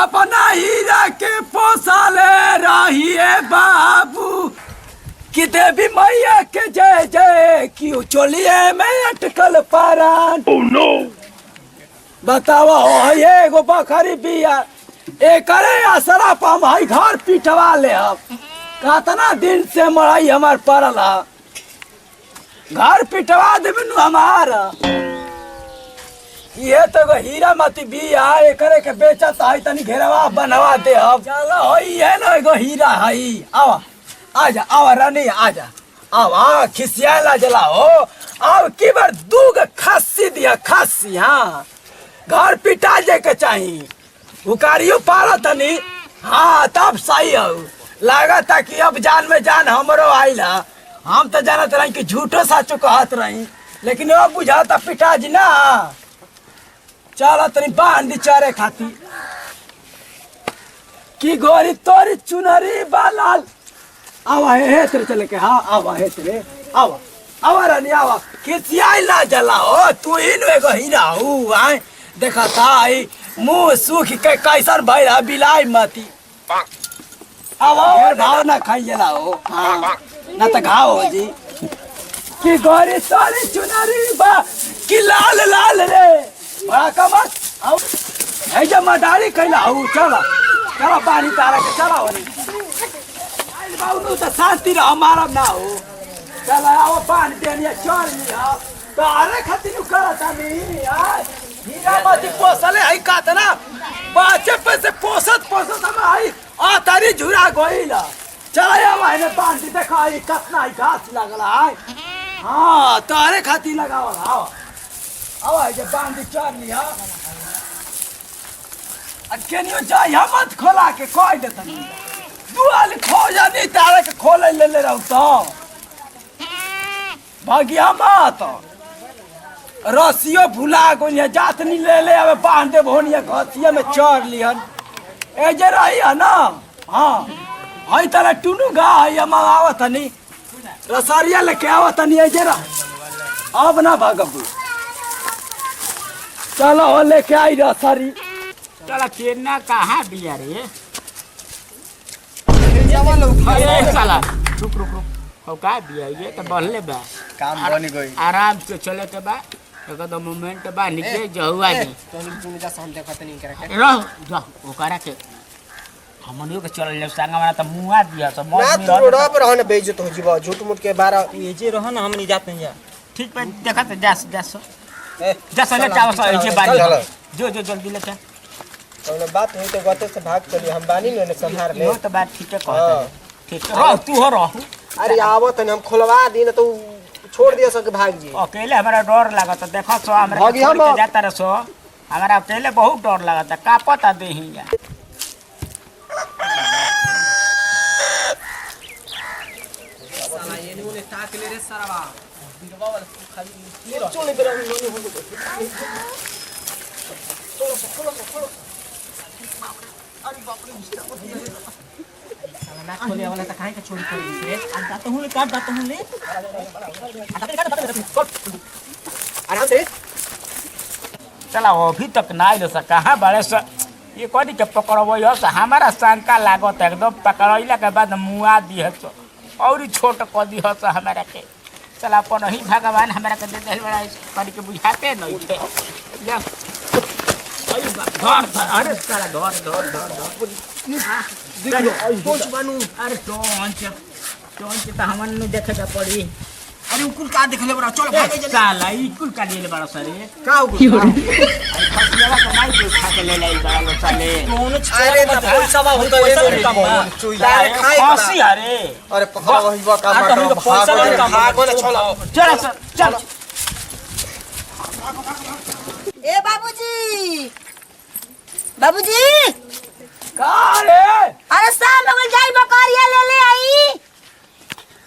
अपना हीरा के पोसाले रहिए बाबू कि देवी मैया के जय जय क्यों चोलिए में अटकल पारान। Oh no! बतावा हो ये गो बकरी बिया एकरे असरा पा भाई घर पिटवा ले अब कतना दिन से मड़ाई हमार पड़ल है घर पिटवा देबे नु हमार ये तो हीरा मती बिया एकरे के बेचत है तनी घेरवा बनवा दे अब चलो होई है ना एगो हीरा हई आवा आजा आवा रानी आजा आवा खिसियाला जला हो अब की बार दूग खस्सी दिया खस्सी हाँ घर पिटा जे के चाहिए उकारियो पारा तनी हाँ तब सही हो लागता कि अब जान में जान हमरो आइला हम तो जानत रही कि झूठो साचो कहत रही लेकिन अब बुझाता पिताजी ना चल तनी बांध दी चारे खाती की गोरी तोरी चुनरी बालाल आवा हे तेरे चले के हाँ आवा हे तेरे आवा आवा रानी आवा खिसियाई ना जला हो तू ही नु एगो हीरा हूँ आए देखा था आई मुंह सूख के कैसन भैया बिलाई मती आवा भाव ना खाई जला हो हाँ ना तो घाव हो जी कि गोरी तोरी चुनरी बा कि लाल लाल रे बड़ा कमर आओ है जब मदारी कैला हो चला चला पानी तारा के चला हो आई बाबू तो शांति रह हमारा ना हो चला आओ पानी देनिया चल लिया तो अरे खातिर करता नहीं यार हीरा मती पोसले है कातना बाचे पे से पोसत हम आई आ तारी झुरा गोइला चला या मैंने पानी देखा ये कितना ही घास लगला है हां तारे खाती लगावल आओ आओ ये बांध चल लिया अकेनियो जाय मत खोला के कोई देता नहीं दुआल खोजा नहीं तारे के खोले ले रहू तो भागिया मत रसियो भुला गोनिया जात नहीं ले अब बांध दे भोनिया घसिया में चढ़ लिहन ए जे रही है ना हां हई तारा टुनु गा है मंगावत नहीं रसरिया लेके आवत नहीं ए जे रह अब ना भागबू चलो हो लेके आई रसरी चला केना कहाँ बिया रे अरे चला रुक रुक रुक हो का बिया ये तो बढ़ले बा काम बनी गई आराम से चले के बा एकदम मोमेंट बा नीचे जहुआ नहीं तुम जा सामने देखत नहीं करे रह जा ओकरा के हमनियो के चल ले संग वाला त मुआ दिया त ना तू रोड पर रहने बेइज्जत हो जीवा झूठ मूठ के बारा ये जे रह ना हमनी जात नहीं जा ठीक पे देखा त जा जा ले चाव से जे चल। बानी जो जल्दी ले जा कौनो बात हुई तो गते से भाग चली हम बानी ने संभार ले यो त बात ठीक है कहत ठीक है रह तू हो रह अरे आवत हम खोलवा दी ना तो छोड़ दिया सके भाग जी अकेले हमारा डर लागत देखो सो हमरा भागी हम जाता रह सो हमारा अकेले बहुत डर लागत कापता देही जा साला ये ने ताक ले रे सरवा बिरवा वाला खाली चल इधर लोनी हो गए चलो अरे बाप रे साला ना खोले वाला त काहे के चोरी करी से आ जाता हूं ले काट जाता हूं ले आराम से चला अभी तक ना आइल से कहाँ बड़े से ये कदी के पकड़बो यो से हमारा शंका लागत एकदम पकड़ैला के बाद मुआ दिह तो और छोट कदी ह से हमारा के चला अपन ही भगवान हमारा के दे देल बड़ा कदी के बुझाते नहीं थे या अरे धर धर अरे साला धर पहुंच बनू अरे टोंच त हमन ने देखे के पड़ी अरे उकुल का देखले बड़ा चल भाग जा साला ई कुल का ले बड़ा सारे का उकुल फसलेवा के नहीं के खा के ले ले बड़ा साले कौन अरे ना पैसा बा होता है कम बा अरे खाए फांसी अरे अरे पकड़ा वही बा काम अरे तो पैसा वाला काम भाग वाला चलो चल सर चल ए बाबूजी बाबूजी का रे अरे साहब लोग जाई बकरिया ले आई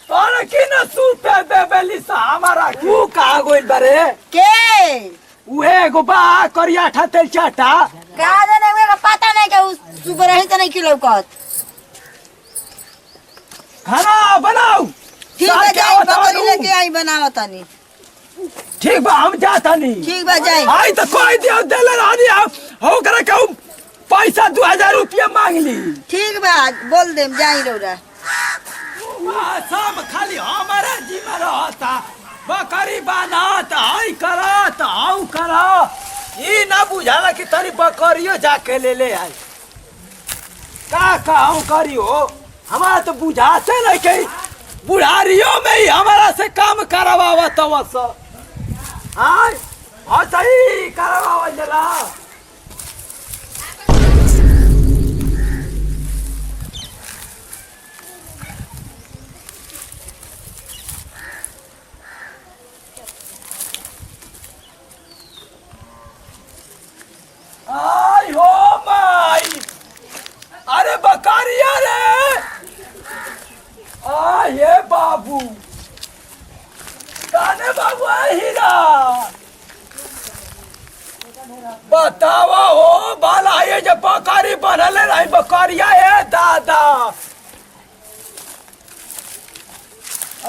अरे की न सूते दे बेली सा हमारा तू का गोइल बरे के उहे एगो बा करिया ठा चाटा का जाने का पता नहीं के सुपर रही त नहीं खिलो कत खाना बनाओ ठीक है जाई बकरी लेके आई बनावा तनी ठीक बा हम जाता नहीं ठीक बा जाई आई तो कोई दियो देले रानी हो करे कहू पैसा 2000 रुपया मांग ली। ठीक बा बोल देम जाई रौरा। सब खाली हमारा जिम्मा रहता, बकरी बांधत हई करत हऊ कर, ई ना बुझाला कि तनी बकरियो जाके ले आई। का कहूँ करी हो, हमारा तो बुझाते नहीं कि बुढ़ारियों में ही हमारा से काम करवावत वस। हाँ सही करवाव जला। आई हो माई, अरे बकरिया रे, ये बाबू काने बाबू हीरा बतावा हो बाला, ये जो बकरी बनल रही बकरिया है दादा।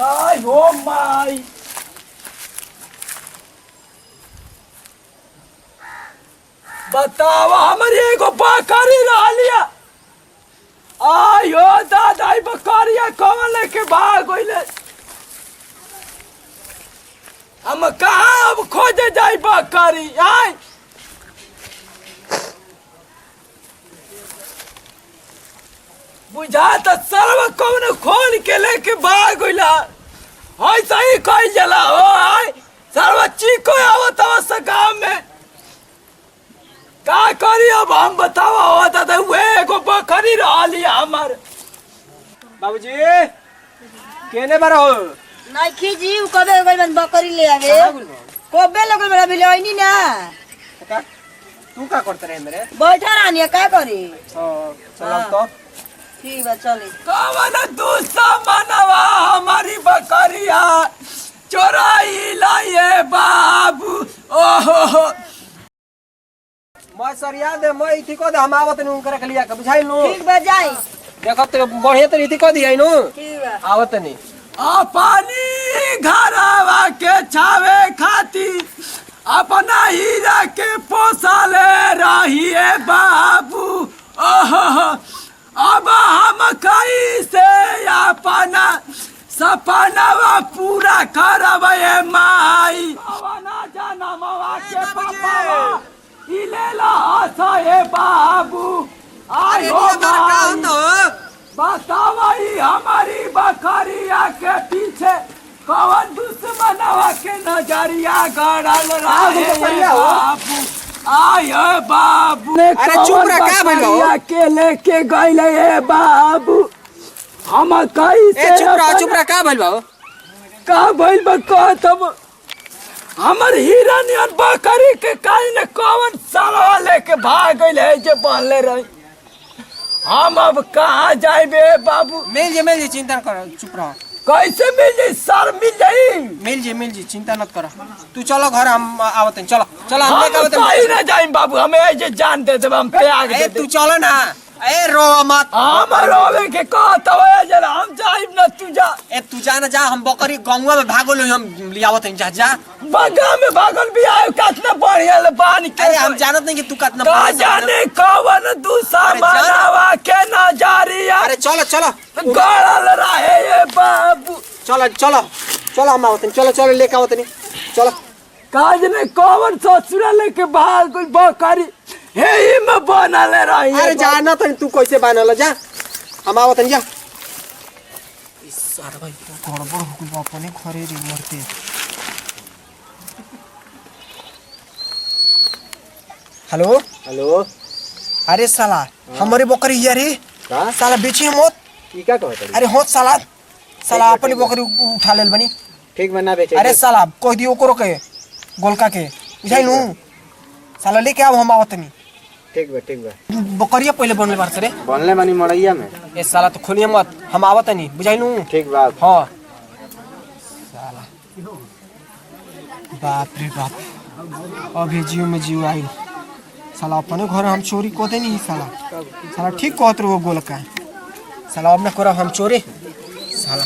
आई हो माई, बतावा हमारी एगो बकरी रहलिया। आयो दादा बकरिया कौन लेके भाग गइले, हम कहाँ अब खोजे जाई बकरी। आई बुझा तो सर्व कौन खोल के लेके भाग गइला। ऐसा ही कही जला हो। आई सर्व चीको आवत अवश्य गाँव में का करी अब हम बतावा हो दादा, वे एगो बकरी रहली हमार। बाबूजी केने बार हो नहीं खीजी उ कबे गइल बन बकरी ले आवे। कबे लगल बड़ा बिले आइनी ना। तू का करते रहे मेरे? बैठा रानी का करी। चल तो ठीक बा चली। कवन दूसरा मनवा हमारी बकरिया चोराई लाए बाबू। ओहो मैं सरिया दे, मैं इथी को दे, हम आवत नु करे लिया के बुझाई नु। ठीक बा जाई। देखो तो बढ़िया तो इथी को दिया नु। ठीक बा आवत नहीं अपनी घरवा के छावे खाती अपना हीरा के पोसले रहिए बाबू। ओहो अब हम कैसे अपना सपनावा पूरा करबे माई। ना जनमवा के पापावा इलेला हसाए बाबू। आयो बतावाई हमारी बकरिया के पीछे कौन दुश्मनवा के नजरिया गड़ल रहे बाबू। आयो बाबू अरे चुप रह, का भइल हो? बकरिया के लेके गइले हे बाबू। हम कैसे चुप रह, का भइल बा? का भइल बा कहत हमर हीरा नियन बकरी के काई ने कौन साला लेके भाग गइले है जे बनले रही। हम अब कहाँ जाइबे बाबू। मिल जी चिंता न कर, चुप रह। कैसे मिल जाई सर, मिल जाई। मिल जी चिंता मत कर। तू चलो घर, हम आवत हैं। चलो चलो हम हम लेके आवत कहीं ना जाई बाबू, हमें जे जान दे देब, हम त्याग दे तू चलो ना। ए रो मत। हम रोवे के कहत है जरा, हम जाइब ना, तू जा। ए तू जा ना, जा। हम बकरी गंगवा में भागल हम लियावत हैं। जा बगा में भागल भी आयो, कितना बढ़िया ले पानी के। अरे हम जानत नहीं कि तू कितना का जाने कौन दूसरा अरे जा। मनवा के नजरिया अरे चलो गड़ल रहे ये बाबू। चलो हम आवत हैं। चलो लेके आवत नहीं। चलो काज ने कौन ससुरा लेके भाग गइल बकरी हे में बनल रही। अरे जाना तो तू कैसे बानल, जा। हम आवत हैं। जा सारा भाई गड़बड़ हो गइल अपने घरे रे मरते। हेलो अरे साला हमारे बकरी हिया रे। साला बेची हम होत की का कहत? अरे होत साला अपनी बकरी उठा लेल बनी। ठीक बना बेचे। अरे साला कह दियो ओकरो के गोलका के बुझाई नु। साला लेके आव, हम आवत नहीं। ठीक बा। बकरिया पहले बनले बार रे। बनले बानी मड़ैया में। ए साला तो खोलिए मत, हम आवत नहीं। बुझाई नु। ठीक बा। हां साला बाप रे बाप, अभी जीव में जीव आई। साला अपने घर हम चोरी को देनी। साला ठीक कहत रहो गोलका। साला अब ना करो हम चोरी। साला